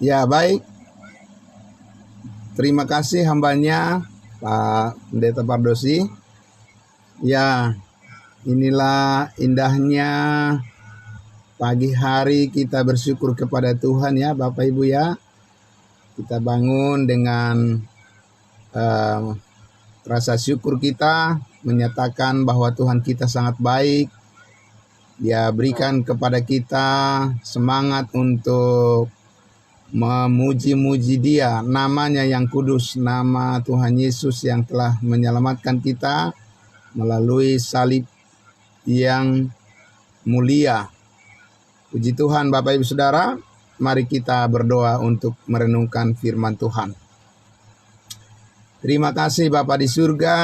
Ya, baik. Terima kasih hambanya Pak Pendeta Pardosi. Ya, inilah indahnya pagi hari kita bersyukur kepada Tuhan ya Bapak Ibu ya. Kita bangun dengan rasa syukur kita, menyatakan bahwa Tuhan kita sangat baik. Dia berikan kepada kita semangat untuk memuji-muji Dia, namanya yang kudus, nama Tuhan Yesus yang telah menyelamatkan kita melalui salib yang mulia. Puji Tuhan Bapak Ibu Saudara, mari kita berdoa untuk merenungkan firman Tuhan. Terima kasih Bapa di surga,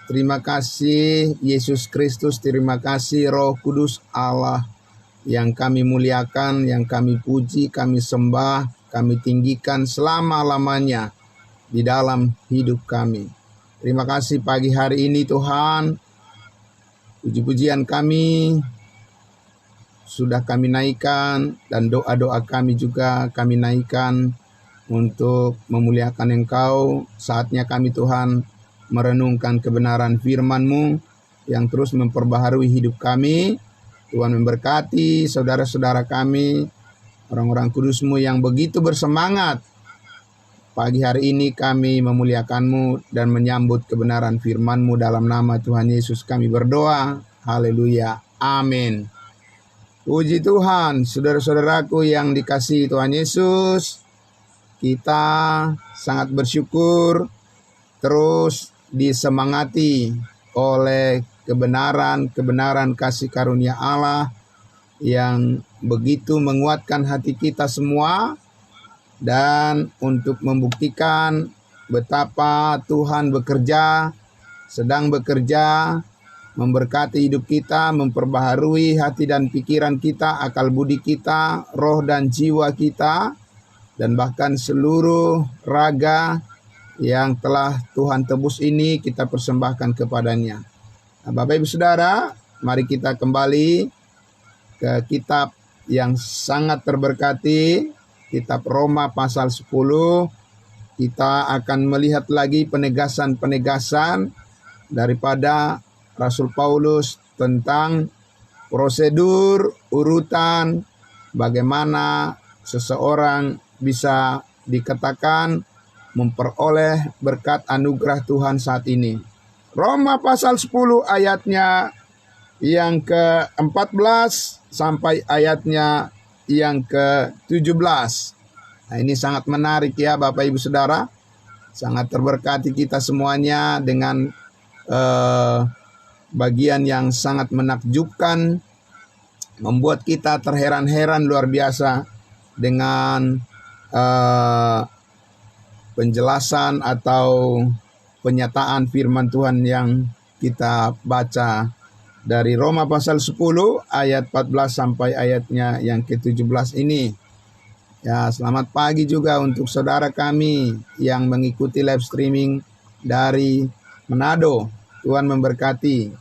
terima kasih Yesus Kristus, terima kasih Roh Kudus Allah yang kami muliakan, yang kami puji, kami sembah, kami tinggikan selama-lamanya di dalam hidup kami. Terima kasih pagi hari ini Tuhan, puji-pujian kami sudah kami naikkan dan doa-doa kami juga kami naikkan untuk memuliakan Engkau. Saatnya kami Tuhan merenungkan kebenaran firman-Mu yang terus memperbaharui hidup kami. Tuhan memberkati saudara-saudara kami, orang-orang kudus-Mu yang begitu bersemangat. Pagi hari ini kami memuliakan-Mu dan menyambut kebenaran firman-Mu. Dalam nama Tuhan Yesus kami berdoa. Haleluya. Amin. Puji Tuhan, saudara-saudaraku yang dikasihi Tuhan Yesus. Kita sangat bersyukur terus disemangati oleh kebenaran kasih karunia Allah yang begitu menguatkan hati kita semua, dan untuk membuktikan betapa Tuhan sedang bekerja memberkati hidup kita, memperbaharui hati dan pikiran kita, akal budi kita, roh dan jiwa kita, dan bahkan seluruh raga yang telah Tuhan tebus ini kita persembahkan kepadanya. Nah, Bapak Ibu Saudara, mari kita kembali ke kitab yang sangat terberkati, kitab Roma pasal 10. Kita akan melihat lagi penegasan-penegasan daripada Rasul Paulus tentang prosedur, urutan, bagaimana seseorang bisa dikatakan memperoleh berkat anugerah Tuhan saat ini. Roma pasal 10 ayatnya yang ke-14 sampai ayatnya yang ke-17. Nah, ini sangat menarik ya Bapak Ibu Saudara. Sangat terberkati kita semuanya dengan bagian yang sangat menakjubkan, membuat kita terheran-heran luar biasa dengan penjelasan atau penyataan firman Tuhan yang kita baca dari Roma pasal 10 ayat 14 sampai ayatnya yang ke-17 ini. Ya, selamat pagi juga untuk saudara kami yang mengikuti live streaming dari Manado. Tuhan memberkati.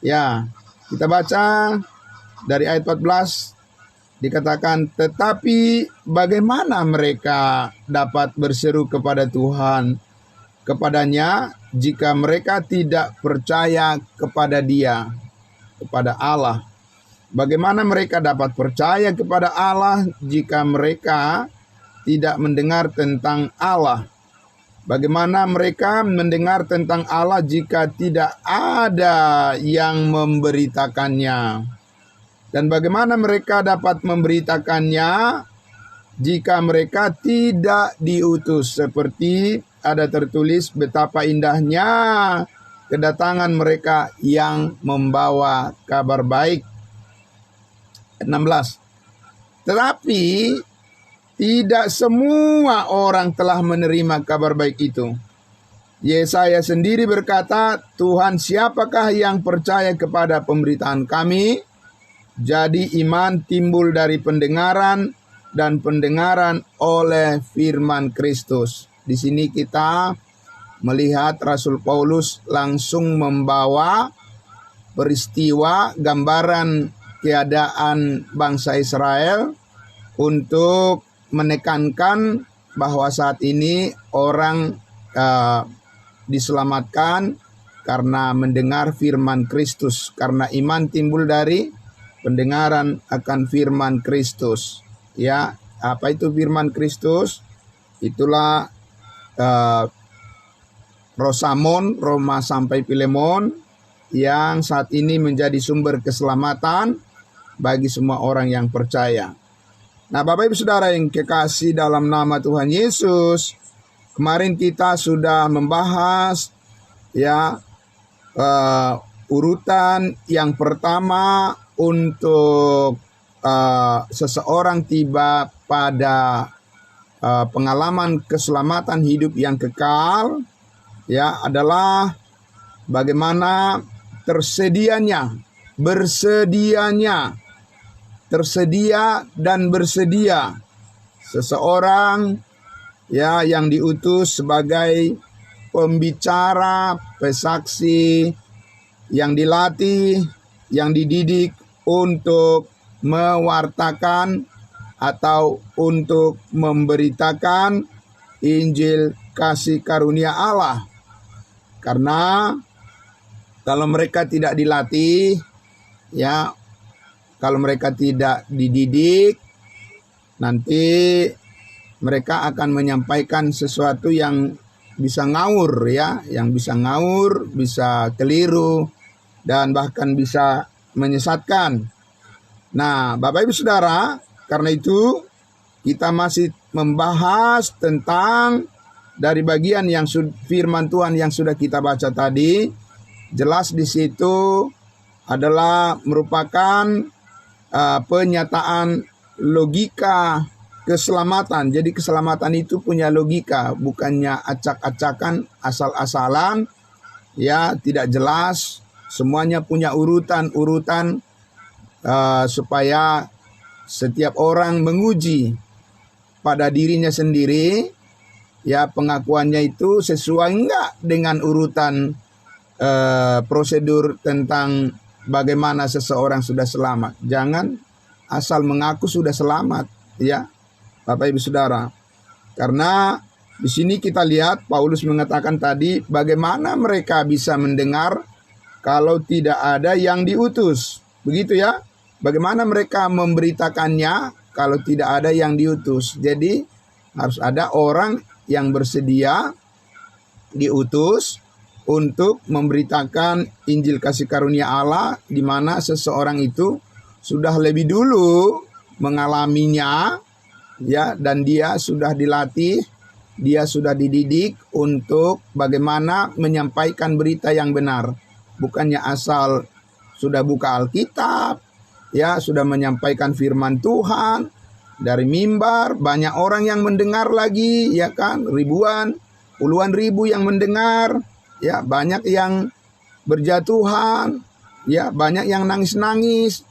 Ya, kita baca dari ayat 14 dikatakan, tetapi bagaimana mereka dapat berseru kepada Tuhan, kepadanya, jika mereka tidak percaya kepada Dia, kepada Allah? Bagaimana mereka dapat percaya kepada Allah jika mereka tidak mendengar tentang Allah? Bagaimana mereka mendengar tentang Allah jika tidak ada yang memberitakannya? Dan bagaimana mereka dapat memberitakannya jika mereka tidak diutus? Seperti ada tertulis betapa indahnya kedatangan mereka yang membawa kabar baik. 16. Tetapi tidak semua orang telah menerima kabar baik itu. Yesaya sendiri berkata, Tuhan, siapakah yang percaya kepada pemberitaan kami? Jadi iman timbul dari pendengaran, dan pendengaran oleh firman Kristus. Di sini kita melihat Rasul Paulus langsung membawa peristiwa, gambaran keadaan bangsa Israel untuk menekankan bahwa saat ini orang diselamatkan karena mendengar firman Kristus, karena iman timbul dari pendengaran akan firman Kristus. Ya, apa itu firman Kristus? Itulah Rosamon, Roma sampai Filemon, yang saat ini menjadi sumber keselamatan bagi semua orang yang percaya. Nah, Bapak Ibu Saudara yang kekasih dalam nama Tuhan Yesus, kemarin kita sudah membahas ya urutan yang pertama untuk seseorang tiba pada pengalaman keselamatan hidup yang kekal, ya, adalah bagaimana tersedia dan bersedia seseorang ya yang diutus sebagai pembicara, pesaksi, yang dilatih, yang dididik untuk mewartakan atau untuk memberitakan Injil kasih karunia Allah. Karena kalau mereka tidak dilatih, ya, kalau mereka tidak dididik, nanti mereka akan menyampaikan sesuatu yang bisa ngawur, ya, yang bisa ngawur, bisa keliru, dan bahkan bisa menyesatkan. Nah, Bapak Ibu Saudara, karena itu kita masih membahas tentang dari bagian yang firman Tuhan yang sudah kita baca tadi. Jelas di situ adalah merupakan penyataan logika keselamatan. Jadi keselamatan itu punya logika, bukannya acak-acakan, asal-asalan, ya, tidak jelas. Semuanya punya urutan-urutan supaya setiap orang menguji pada dirinya sendiri, ya, pengakuannya itu sesuai enggak dengan urutan prosedur tentang bagaimana seseorang sudah selamat. Jangan asal mengaku sudah selamat, ya, Bapak Ibu Saudara. Karena di sini kita lihat Paulus mengatakan tadi bagaimana mereka bisa mendengar kalau tidak ada yang diutus. Begitu ya. Bagaimana mereka memberitakannya kalau tidak ada yang diutus. Jadi harus ada orang yang bersedia diutus untuk memberitakan Injil kasih karunia Allah, di mana seseorang itu sudah lebih dulu mengalaminya, ya, dan dia sudah dilatih, dia sudah dididik untuk bagaimana menyampaikan berita yang benar. Bukannya asal sudah buka Alkitab, ya, sudah menyampaikan firman Tuhan dari mimbar, banyak orang yang mendengar lagi, ya kan, ribuan, puluhan ribu yang mendengar, ya, banyak yang berjatuhan, ya, banyak yang nangis-nangis.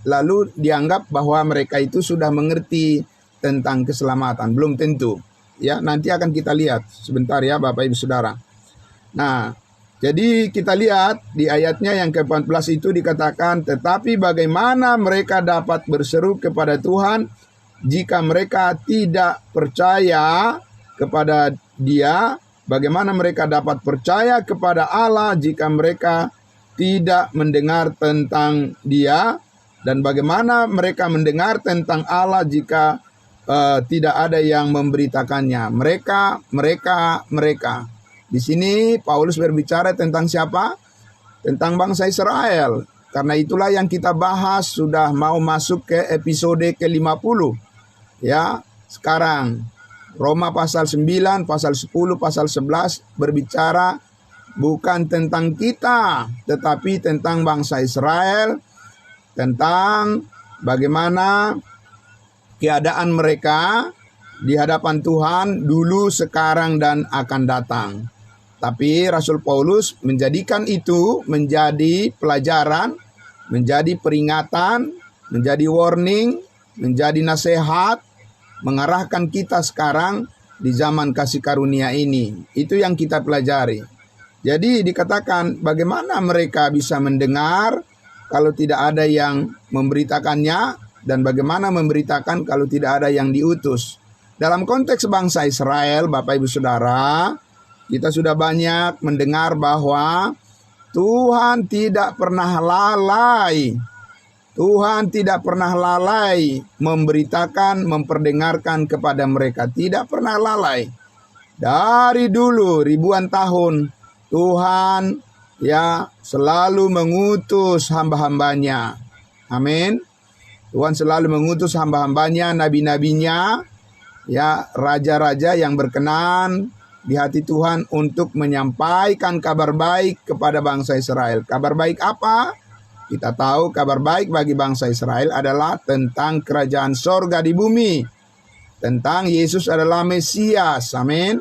Lalu dianggap bahwa mereka itu sudah mengerti tentang keselamatan. Belum tentu. Ya, nanti akan kita lihat sebentar ya Bapak Ibu Saudara. Nah, jadi kita lihat di ayatnya yang ke-14 itu dikatakan, tetapi bagaimana mereka dapat berseru kepada Tuhan jika mereka tidak percaya kepada Dia? Bagaimana mereka dapat percaya kepada Allah jika mereka tidak mendengar tentang Dia? Dan bagaimana mereka mendengar tentang Allah jika tidak ada yang memberitakannya? Mereka. Di sini Paulus berbicara tentang siapa? Tentang bangsa Israel. Karena itulah yang kita bahas, sudah mau masuk ke episode ke-50. Ya, sekarang Roma pasal 9, pasal 10, pasal 11 berbicara bukan tentang kita, tetapi tentang bangsa Israel, tentang bagaimana keadaan mereka di hadapan Tuhan dulu, sekarang, dan akan datang. Tapi Rasul Paulus menjadikan itu menjadi pelajaran, menjadi peringatan, menjadi warning, menjadi nasihat, mengarahkan kita sekarang di zaman kasih karunia ini. Itu yang kita pelajari. Jadi dikatakan bagaimana mereka bisa mendengar kalau tidak ada yang memberitakannya. dan bagaimana memberitakan kalau tidak ada yang diutus. Dalam konteks bangsa Israel, Bapak Ibu Saudara, kita sudah banyak mendengar bahwa Tuhan tidak pernah lalai. Tuhan tidak pernah lalai memberitakan, memperdengarkan kepada mereka. Tidak pernah lalai. Dari dulu ribuan tahun Tuhan selalu mengutus hamba-hambanya. Amin. Tuhan selalu mengutus hamba-hambanya, nabi-nabinya, raja-raja yang berkenan di hati Tuhan untuk menyampaikan kabar baik kepada bangsa Israel. Kabar baik apa? Kita tahu kabar baik bagi bangsa Israel adalah tentang kerajaan sorga di bumi. Tentang Yesus adalah Mesias. Amin.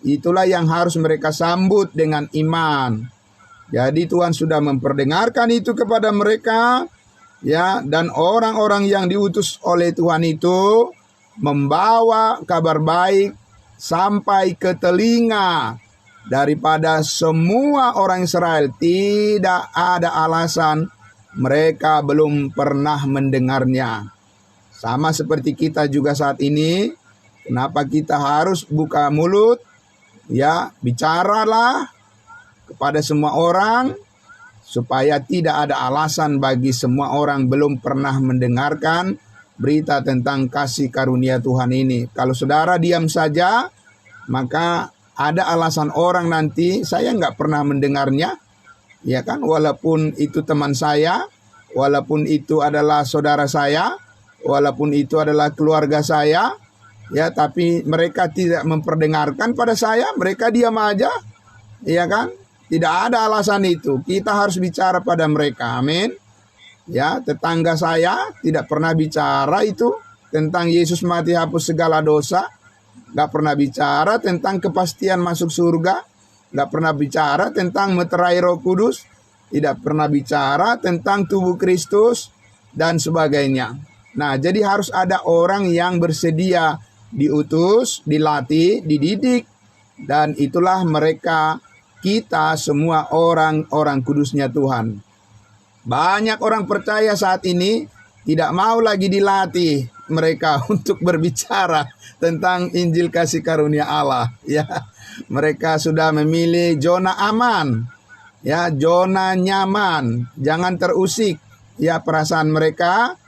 Itulah yang harus mereka sambut dengan iman. Jadi Tuhan sudah memperdengarkan itu kepada mereka. Dan orang-orang yang diutus oleh Tuhan itu membawa kabar baik sampai ke telinga daripada semua orang Israel. Tidak ada alasan mereka belum pernah mendengarnya. Sama seperti kita juga saat ini. Kenapa kita harus buka mulut? Bicaralah kepada semua orang, supaya tidak ada alasan bagi semua orang belum pernah mendengarkan berita tentang kasih karunia Tuhan ini. Kalau saudara diam saja, maka ada alasan orang nanti, saya nggak pernah mendengarnya. Walaupun itu teman saya, walaupun itu adalah saudara saya, walaupun itu adalah keluarga saya, tapi mereka tidak memperdengarkan pada saya, mereka diam aja, Tidak ada alasan itu. Kita harus bicara pada mereka. Amin. Tetangga saya tidak pernah bicara itu tentang Yesus mati hapus segala dosa. Gak pernah bicara tentang kepastian masuk surga. Gak pernah bicara tentang meterai Roh Kudus. Tidak pernah bicara tentang tubuh Kristus dan sebagainya. Nah, jadi harus ada orang yang bersedia diutus, dilatih, dididik. Dan itulah mereka, kita semua orang-orang kudusnya Tuhan. Banyak orang percaya saat ini tidak mau lagi dilatih mereka untuk berbicara tentang Injil kasih karunia Allah. Mereka sudah memilih zona aman, zona nyaman, jangan terusik perasaan mereka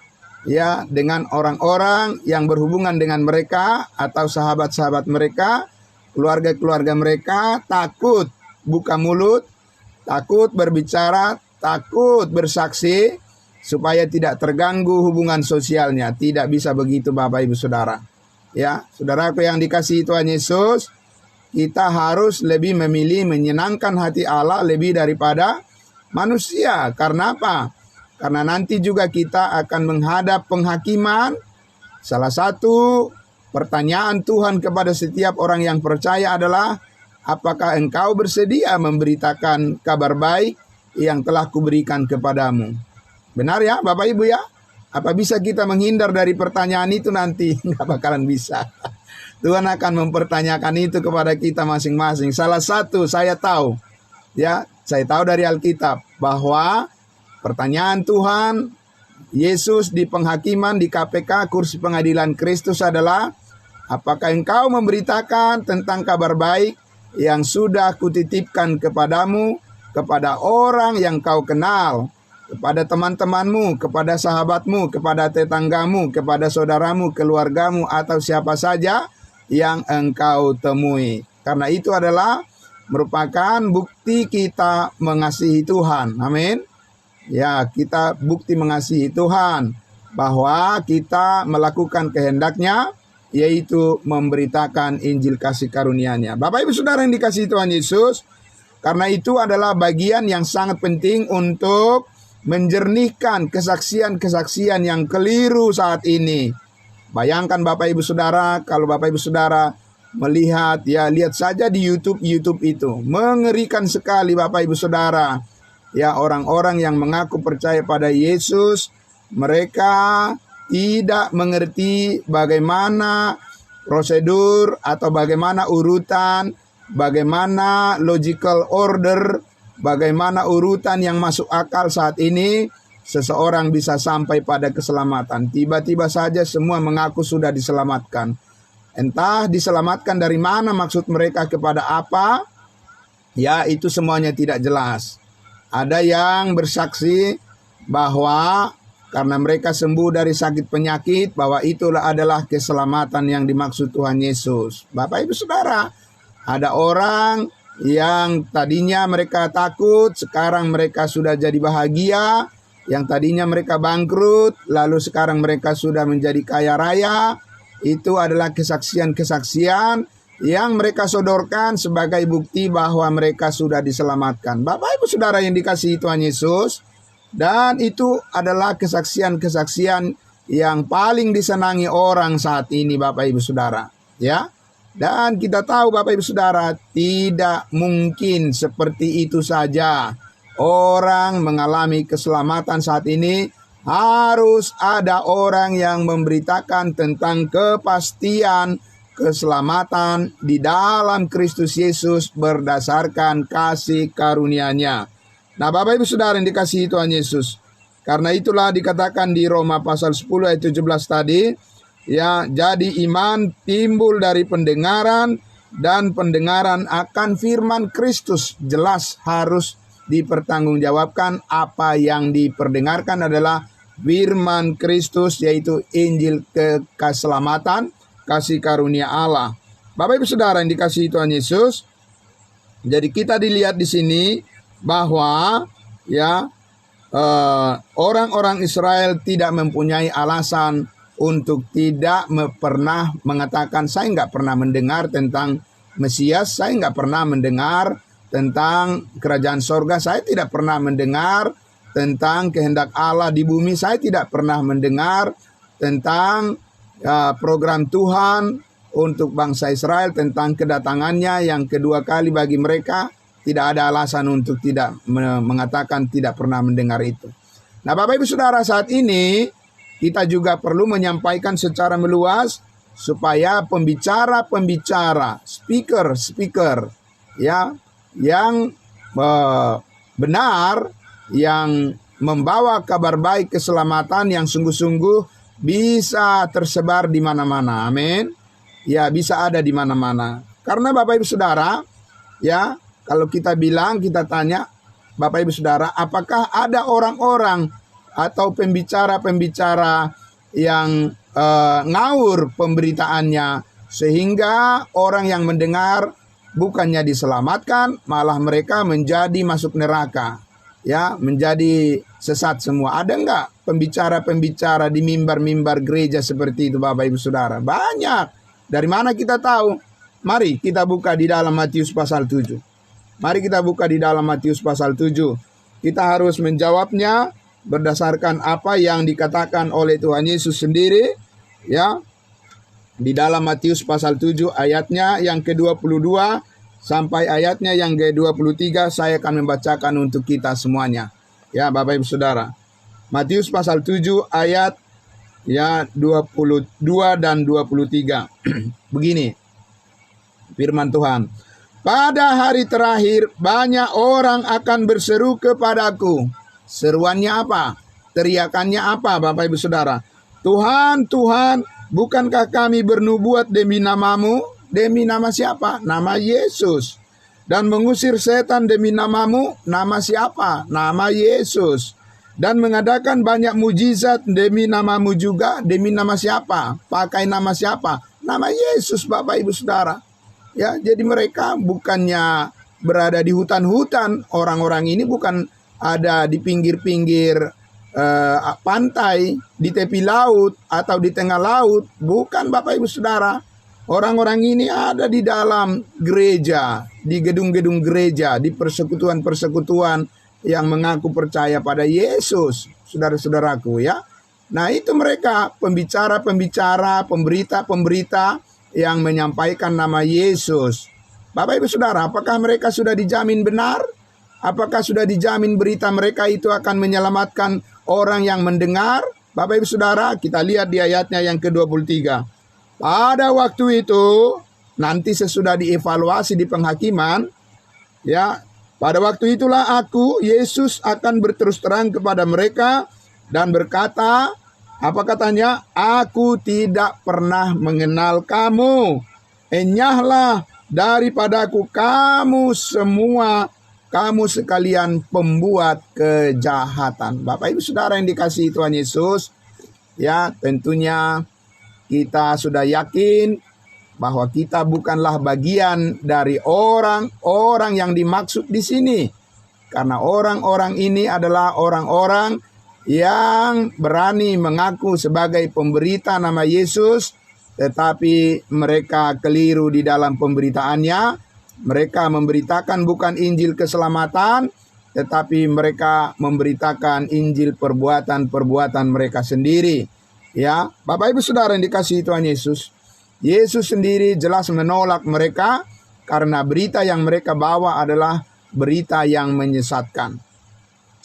dengan orang-orang yang berhubungan dengan mereka atau sahabat-sahabat mereka, keluarga-keluarga mereka. Takut buka mulut, takut berbicara, takut bersaksi, supaya tidak terganggu hubungan sosialnya. Tidak bisa begitu Bapak Ibu Saudara. Saudaraku yang dikasihi Tuhan Yesus, kita harus lebih memilih menyenangkan hati Allah lebih daripada manusia. Karena apa? Karena nanti juga kita akan menghadap penghakiman. Salah satu pertanyaan Tuhan kepada setiap orang yang percaya adalah, apakah engkau bersedia memberitakan kabar baik yang telah kuberikan kepadamu? Benar ya Bapak Ibu ya? Apa bisa kita menghindar dari pertanyaan itu nanti? Nggak bakalan bisa. Tuhan akan mempertanyakan itu kepada kita masing-masing. Salah satu saya tahu, saya tahu dari Alkitab bahwa pertanyaan Tuhan Yesus di penghakiman di KPK, kursi pengadilan Kristus adalah, apakah engkau memberitakan tentang kabar baik yang sudah kutitipkan kepadamu, kepada orang yang kau kenal, kepada teman-temanmu, kepada sahabatmu, kepada tetanggamu, kepada saudaramu, keluargamu, atau siapa saja yang engkau temui. Karena itu adalah merupakan bukti kita mengasihi Tuhan. Amin. Kita bukti mengasihi Tuhan bahwa kita melakukan kehendak-Nya, yaitu memberitakan Injil kasih karunia-Nya. Bapak Ibu Saudara yang dikasihi Tuhan Yesus, karena itu adalah bagian yang sangat penting untuk menjernihkan kesaksian-kesaksian yang keliru saat ini. Bayangkan Bapak Ibu Saudara, kalau Bapak Ibu Saudara melihat, lihat saja di YouTube itu. Mengerikan sekali Bapak Ibu Saudara. Orang-orang yang mengaku percaya pada Yesus, mereka tidak mengerti bagaimana prosedur atau bagaimana urutan, bagaimana logical order, bagaimana urutan yang masuk akal saat ini seseorang bisa sampai pada keselamatan. Tiba-tiba saja semua mengaku sudah diselamatkan. Entah diselamatkan dari mana, maksud mereka kepada apa, ya itu semuanya tidak jelas. Ada yang bersaksi bahwa karena mereka sembuh dari sakit penyakit, bahwa itulah adalah keselamatan yang dimaksud Tuhan Yesus. Bapak Ibu Saudara, ada orang yang tadinya mereka takut, sekarang mereka sudah jadi bahagia. Yang tadinya mereka bangkrut, lalu sekarang mereka sudah menjadi kaya raya. Itu adalah kesaksian-kesaksian yang mereka sodorkan sebagai bukti bahwa mereka sudah diselamatkan. Bapak Ibu Saudara yang dikasihi Tuhan Yesus, dan itu adalah kesaksian-kesaksian yang paling disenangi orang saat ini, Bapak Ibu Saudara, ya. Dan kita tahu Bapak Ibu Saudara, tidak mungkin seperti itu saja orang mengalami keselamatan saat ini. Harus ada orang yang memberitakan tentang kepastian keselamatan di dalam Kristus Yesus berdasarkan kasih karunia-Nya. Nah, Bapak Ibu Saudara yang dikasihi Tuhan Yesus, karena itulah dikatakan di Roma pasal 10 ayat 17 tadi, ya, jadi iman timbul dari pendengaran, dan pendengaran akan firman Kristus. Jelas harus dipertanggungjawabkan. Apa yang diperdengarkan adalah firman Kristus, yaitu Injil keselamatan, kasih karunia Allah. Bapak Ibu Saudara yang dikasihi Tuhan Yesus, jadi kita dilihat di sini bahwa ya orang-orang Israel tidak mempunyai alasan untuk tidak pernah mengatakan, saya nggak pernah mendengar tentang Mesias, saya nggak pernah mendengar tentang kerajaan sorga, saya tidak pernah mendengar tentang kehendak Allah di bumi, saya tidak pernah mendengar tentang program Tuhan untuk bangsa Israel, tentang kedatangannya yang kedua kali bagi mereka. Tidak ada alasan untuk tidak mengatakan tidak pernah mendengar itu. Nah, Bapak Ibu Saudara, saat ini kita juga perlu menyampaikan secara meluas supaya pembicara-pembicara, speaker ya, yang benar, yang membawa kabar baik keselamatan yang sungguh-sungguh bisa tersebar di mana-mana. Amin. Ya, bisa ada di mana-mana. Karena Bapak Ibu Saudara, ya, kalau kita bilang, kita tanya Bapak Ibu Saudara, apakah ada orang-orang atau pembicara-pembicara yang ngawur pemberitaannya sehingga orang yang mendengar bukannya diselamatkan, malah mereka menjadi masuk neraka, ya, menjadi sesat semua. Ada enggak pembicara-pembicara di mimbar-mimbar gereja seperti itu, Bapak Ibu Saudara? Banyak. Dari mana kita tahu? Mari kita buka di dalam Matius pasal 7. Mari kita buka di dalam Matius pasal 7. Kita harus menjawabnya berdasarkan apa yang dikatakan oleh Tuhan Yesus sendiri, ya. Di dalam Matius pasal 7 ayatnya yang ke-22 sampai ayatnya yang ke-23 saya akan membacakan untuk kita semuanya. Ya, Bapak Ibu Saudara. Matius pasal 7 ayat ya 22 dan 23. Begini firman Tuhan. Pada hari terakhir banyak orang akan berseru kepadaku. Seruannya apa? Teriakannya apa, Bapak Ibu Saudara? Tuhan, Tuhan, bukankah kami bernubuat demi namamu? Demi nama siapa? Nama Yesus. Dan mengusir setan demi namamu? Nama siapa? Nama Yesus. Dan mengadakan banyak mujizat demi namamu juga? Demi nama siapa? Pakai nama siapa? Nama Yesus, Bapak Ibu Saudara. Ya, jadi mereka bukannya berada di hutan-hutan. Orang-orang ini bukan ada di pinggir-pinggir pantai, di tepi laut, atau di tengah laut. Bukan, Bapak Ibu Saudara. Orang-orang ini ada di dalam gereja, di gedung-gedung gereja, di persekutuan-persekutuan yang mengaku percaya pada Yesus, saudara-saudaraku, ya. Nah, itu mereka pembicara-pembicara, pemberita-pemberita yang menyampaikan nama Yesus. Bapak Ibu Saudara, apakah mereka sudah dijamin benar? Apakah sudah dijamin berita mereka itu akan menyelamatkan orang yang mendengar? Bapak Ibu Saudara, kita lihat di ayatnya yang ke-23. Pada waktu itu, nanti sesudah dievaluasi di penghakiman, ya, Pada waktu itulah aku, Yesus, akan berterus terang kepada mereka dan berkata, apa katanya? Aku tidak pernah mengenal kamu. Enyahlah daripadaku kamu semua, kamu sekalian pembuat kejahatan. Bapak Ibu Saudara yang dikasihi Tuhan Yesus, ya tentunya kita sudah yakin bahwa kita bukanlah bagian dari orang-orang yang dimaksud di sini. Karena orang-orang ini adalah orang-orang yang berani mengaku sebagai pemberita nama Yesus, tetapi mereka keliru di dalam pemberitaannya. Mereka memberitakan bukan Injil keselamatan, tetapi mereka memberitakan Injil perbuatan-perbuatan mereka sendiri. Ya, Bapak Ibu Saudara yang dikasihi Tuhan Yesus, Yesus sendiri jelas menolak mereka karena berita yang mereka bawa adalah berita yang menyesatkan.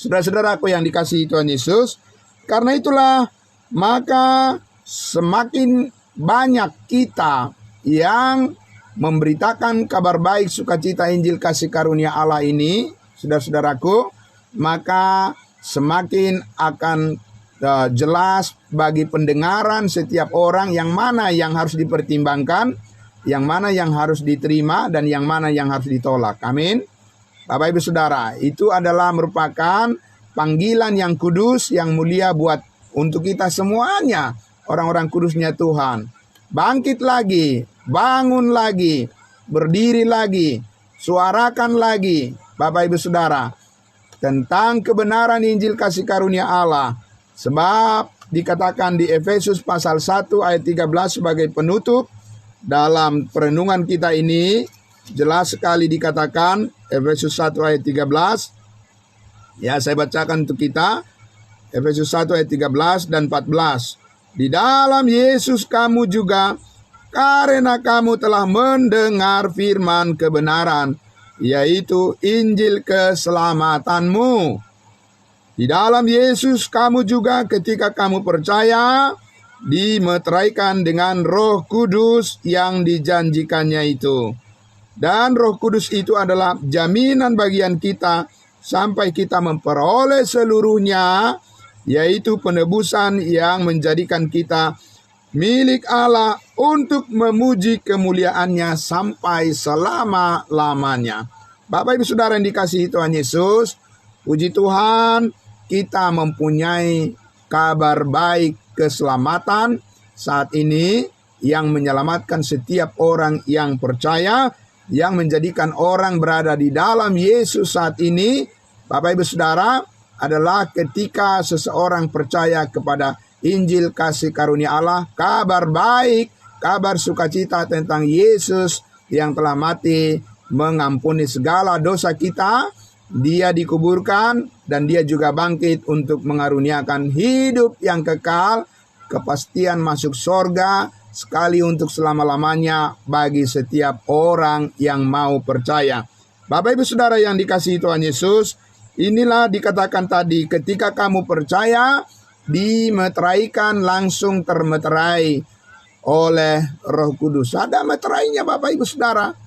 Saudara-saudaraku yang dikasihi Tuhan Yesus, karena itulah maka semakin banyak kita yang memberitakan kabar baik sukacita Injil kasih karunia Allah ini, saudara-saudaraku, maka semakin akan jelas bagi pendengaran setiap orang yang mana yang harus dipertimbangkan, yang mana yang harus diterima, dan yang mana yang harus ditolak. Amin. Bapak Ibu Saudara, itu adalah merupakan panggilan yang kudus, yang mulia buat untuk kita semuanya, orang-orang kudusnya Tuhan. Bangkit lagi, bangun lagi, berdiri lagi, suarakan lagi, Bapak Ibu Saudara, tentang kebenaran Injil kasih karunia Allah. Sebab dikatakan di Efesus pasal 1 ayat 13 sebagai penutup dalam perenungan kita ini, jelas sekali dikatakan Efesus 1 ayat 13. Ya, saya bacakan untuk kita. Efesus 1 ayat 13 dan 14. Di dalam Yesus kamu juga, karena kamu telah mendengar firman kebenaran, yaitu Injil keselamatanmu. Di dalam Yesus kamu juga ketika kamu percaya, dimeteraikan dengan Roh Kudus yang dijanjikannya itu. Dan Roh Kudus itu adalah jaminan bagian kita sampai kita memperoleh seluruhnya, yaitu penebusan yang menjadikan kita milik Allah untuk memuji kemuliaannya sampai selama-lamanya. Bapak Ibu Saudara yang dikasihi Tuhan Yesus, puji Tuhan, kita mempunyai kabar baik keselamatan saat ini yang menyelamatkan setiap orang yang percaya, yang menjadikan orang berada di dalam Yesus saat ini. Bapak Ibu Saudara, adalah ketika seseorang percaya kepada Injil kasih karunia Allah, kabar baik, kabar sukacita tentang Yesus yang telah mati mengampuni segala dosa kita. Dia dikuburkan dan dia juga bangkit untuk mengaruniakan hidup yang kekal, kepastian masuk sorga sekali untuk selama-lamanya bagi setiap orang yang mau percaya. Bapak Ibu Saudara yang dikasihi Tuhan Yesus, inilah dikatakan tadi, ketika kamu percaya, dimeteraikan, langsung termeterai oleh Roh Kudus. Ada meterainya Bapak Ibu Saudara.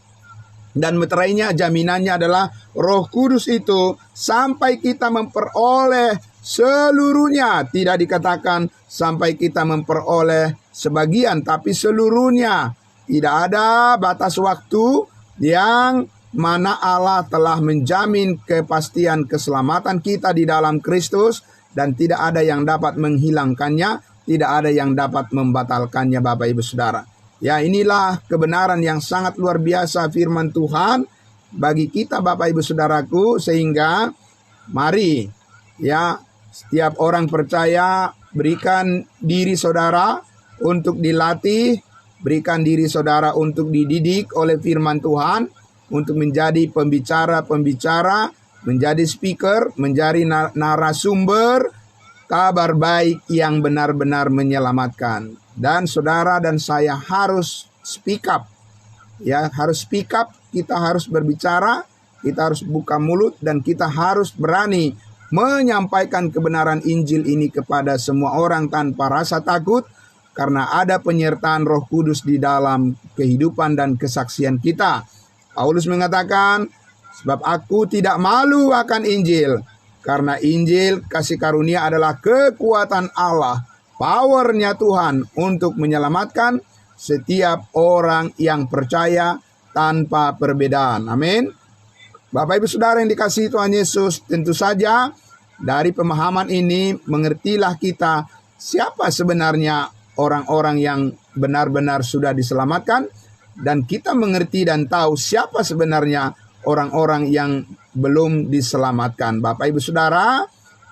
Dan meterainya, jaminannya adalah Roh Kudus itu sampai kita memperoleh seluruhnya. Tidak dikatakan sampai kita memperoleh sebagian, tapi seluruhnya. Tidak ada batas waktu yang mana Allah telah menjamin kepastian keselamatan kita di dalam Kristus, dan tidak ada yang dapat menghilangkannya, tidak ada yang dapat membatalkannya Bapak Ibu Saudara. Ya, inilah kebenaran yang sangat luar biasa firman Tuhan bagi kita Bapak Ibu Saudaraku, sehingga mari ya setiap orang percaya berikan diri saudara untuk dilatih, berikan diri saudara untuk dididik oleh firman Tuhan, untuk menjadi pembicara-pembicara, menjadi speaker, menjadi narasumber kabar baik yang benar-benar menyelamatkan. Dan saudara dan saya harus speak up. Ya, harus speak up, kita harus berbicara, kita harus buka mulut, dan kita harus berani menyampaikan kebenaran Injil ini kepada semua orang tanpa rasa takut, karena ada penyertaan Roh Kudus di dalam kehidupan dan kesaksian kita. Paulus mengatakan, Sebab aku tidak malu akan Injil, karena Injil kasih karunia adalah kekuatan Allah, powernya Tuhan untuk menyelamatkan setiap orang yang percaya tanpa perbedaan. Amin. Bapak Ibu Saudara yang dikasihi Tuhan Yesus, tentu saja dari pemahaman ini mengertilah kita siapa sebenarnya orang-orang yang benar-benar sudah diselamatkan, dan kita mengerti dan tahu siapa sebenarnya orang-orang yang belum diselamatkan. Bapak Ibu Saudara,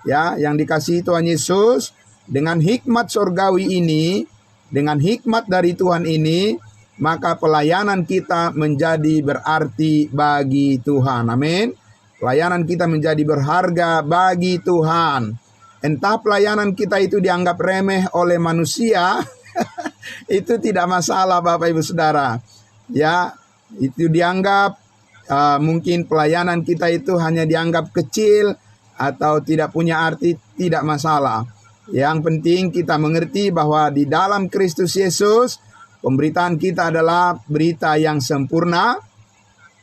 ya, yang dikasihi Tuhan Yesus, dengan hikmat surgawi ini, dengan hikmat dari Tuhan ini, maka pelayanan kita menjadi berarti bagi Tuhan. Amin. Pelayanan kita menjadi berharga bagi Tuhan. Entah pelayanan kita itu dianggap remeh oleh manusia, itu tidak masalah Bapak Ibu Saudara. Ya, itu dianggap mungkin pelayanan kita itu hanya dianggap kecil atau tidak punya arti, tidak masalah. Yang penting kita mengerti bahwa di dalam Kristus Yesus, pemberitaan kita adalah berita yang sempurna,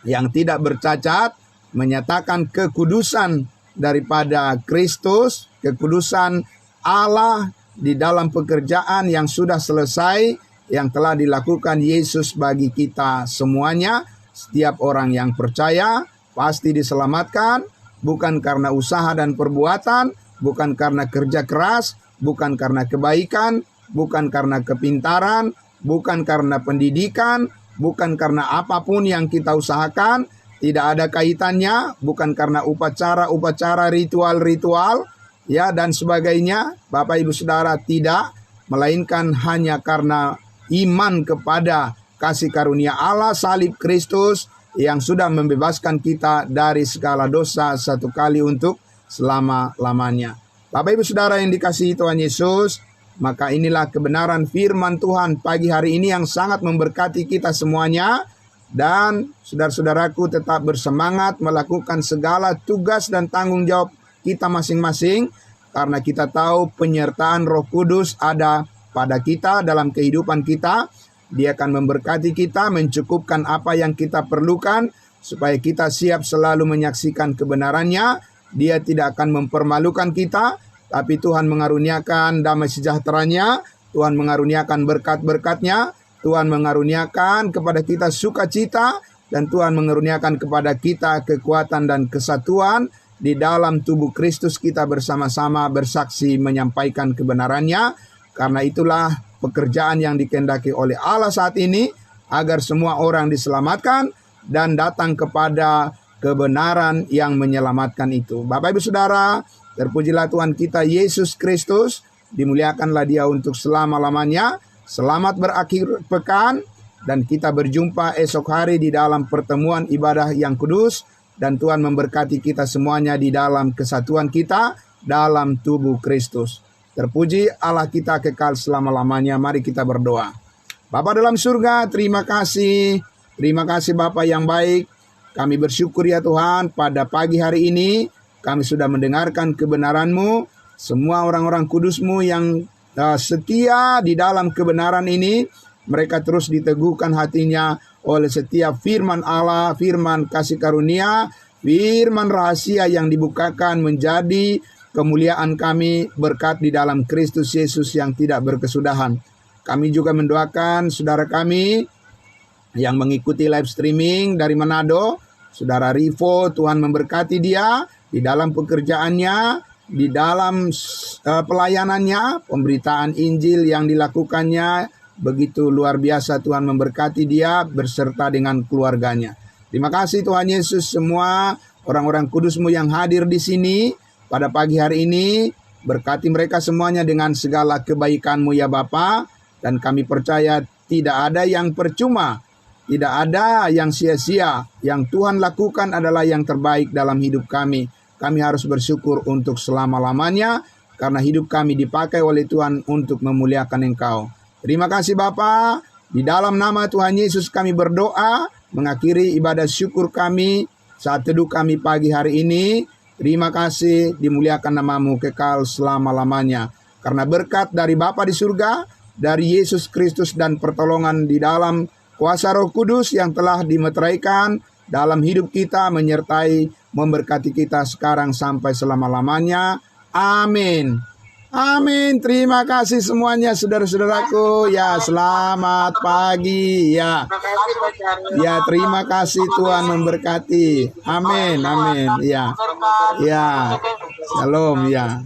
yang tidak bercacat, menyatakan kekudusan daripada Kristus, kekudusan Allah di dalam pekerjaan yang sudah selesai, yang telah dilakukan Yesus bagi kita semuanya. Setiap orang yang percaya pasti diselamatkan, bukan karena usaha dan perbuatan, bukan karena kerja keras, bukan karena kebaikan, bukan karena kepintaran, bukan karena pendidikan, bukan karena apapun yang kita usahakan, tidak ada kaitannya, bukan karena upacara-upacara, ritual-ritual, ya, dan sebagainya. Bapak Ibu Saudara, tidak, melainkan hanya karena iman kepada kasih karunia Allah salib Kristus yang sudah membebaskan kita dari segala dosa satu kali untuk selama-lamanya. Bapak Ibu Saudara yang dikasihi Tuhan Yesus, maka inilah kebenaran firman Tuhan pagi hari ini yang sangat memberkati kita semuanya. Dan saudara-saudaraku tetap bersemangat melakukan segala tugas dan tanggung jawab kita masing-masing, karena kita tahu penyertaan Roh Kudus ada pada kita dalam kehidupan kita. Dia akan memberkati kita, mencukupkan apa yang kita perlukan, supaya kita siap selalu menyaksikan kebenarannya. Dia tidak akan mempermalukan kita, tapi Tuhan mengaruniakan damai sejahteranya, Tuhan mengaruniakan berkat-berkatnya, Tuhan mengaruniakan kepada kita sukacita, dan Tuhan mengaruniakan kepada kita kekuatan dan kesatuan di dalam tubuh Kristus. Kita bersama-sama bersaksi menyampaikan kebenarannya. Karena itulah pekerjaan yang dikehendaki oleh Allah saat ini, agar semua orang diselamatkan dan datang kepada kebenaran yang menyelamatkan itu. Bapak Ibu Saudara, terpujilah Tuhan kita Yesus Kristus, dimuliakanlah Dia untuk selama-lamanya. Selamat berakhir pekan, dan kita berjumpa esok hari di dalam pertemuan ibadah yang kudus, dan Tuhan memberkati kita semuanya di dalam kesatuan kita dalam tubuh Kristus. Terpuji Allah kita kekal selama-lamanya. Mari kita berdoa. Bapa dalam surga, terima kasih Bapa yang baik. Kami bersyukur ya Tuhan, pada pagi hari ini kami sudah mendengarkan kebenaran-Mu. Semua orang-orang kudus-Mu yang setia di dalam kebenaran ini, mereka terus diteguhkan hatinya oleh setiap firman Allah, firman kasih karunia, firman rahasia yang dibukakan menjadi kemuliaan kami, berkat di dalam Kristus Yesus yang tidak berkesudahan. Kami juga mendoakan saudara kami yang mengikuti live streaming dari Manado, saudara Rivo, Tuhan memberkati dia di dalam pekerjaannya, di dalam pelayanannya, pemberitaan Injil yang dilakukannya begitu luar biasa. Tuhan memberkati dia berserta dengan keluarganya. Terima kasih Tuhan Yesus, semua orang-orang kudus-Mu yang hadir di sini pada pagi hari ini. Berkati mereka semuanya dengan segala kebaikan-Mu ya Bapa. Dan kami percaya tidak ada yang percuma, tidak ada yang sia-sia. Yang Tuhan lakukan adalah yang terbaik dalam hidup kami. Kami harus bersyukur untuk selama-lamanya, karena hidup kami dipakai oleh Tuhan untuk memuliakan Engkau. Terima kasih Bapa. Di dalam nama Tuhan Yesus kami berdoa, mengakhiri ibadah syukur kami saat teduh kami pagi hari ini. Terima kasih, dimuliakan nama-Mu kekal selama-lamanya. Karena berkat dari Bapa di surga, dari Yesus Kristus, dan pertolongan di dalam kuasa Roh Kudus yang telah dimeteraikan dalam hidup kita, menyertai, memberkati kita sekarang sampai selama-lamanya. Amin. Amin. Terima kasih semuanya saudara-saudaraku. Ya, selamat pagi. Ya. Ya, terima kasih, Tuhan memberkati. Amin. Amin. Ya. Ya. Shalom ya.